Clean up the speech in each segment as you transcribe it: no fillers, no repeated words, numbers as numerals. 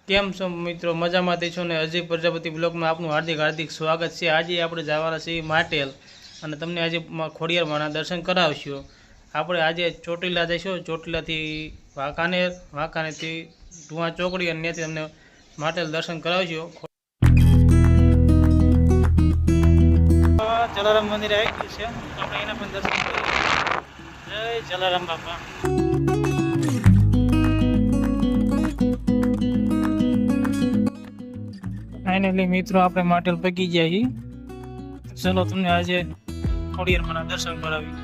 કેમ છો મિત્રો? મજામાંથી છો ને? અજય પ્રજાપતિ બ્લોગમાં આપનું હાર્દિક હાર્દિક સ્વાગત છે। આજે આપણે જવાના છીએ માટેલ અને તમને આજે ખોડિયારમાંના દર્શન કરાવશું। આપણે આજે ચોટીલા જઈશું, ચોટીલાથી વાંકાનેરથી ધુઆ ચોકડી અને ત્યાંથી તમને માટેલ દર્શન કરાવશું। જલારામ મંદિર આવી ગયું છે, આપણે એના પણ દર્શન કરીએ। જય જલારામ બાપા। ફાઇનલી મિત્રો આપણે માટેલ પગી ગયા છીએ। ચલો તમને આજે ખોડિયારમાંના દર્શન કરાવી।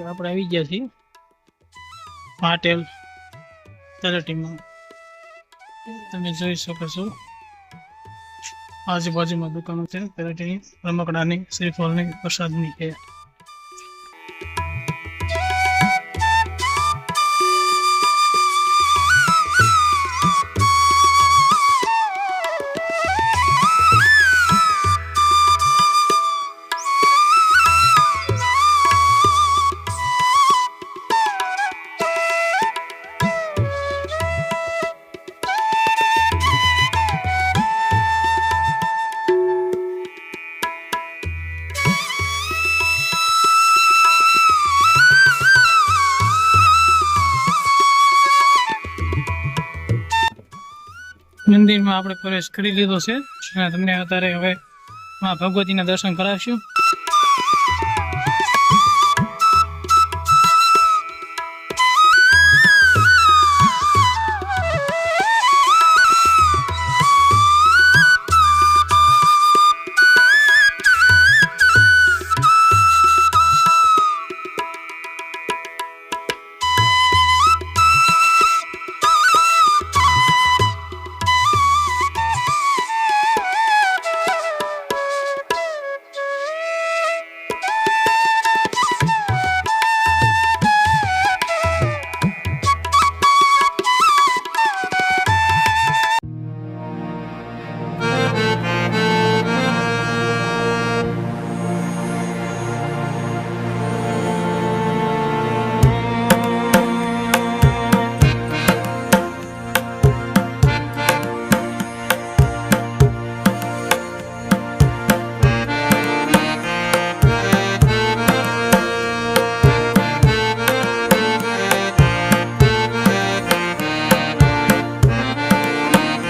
આપણે આવી ગયા છીએ માટેલ તળેટીમાં। તમે જોઈ શકો છો આજુબાજુમાં દુકાનો છે તળેટીની, રમકડાની, શ્રીફળની, પ્રસાદની છે। મંદિરમાં આપણે પ્રવેશ કરી લીધો છે અને તમને અત્યારે હવે માં ભગવતીના દર્શન કરાવશું।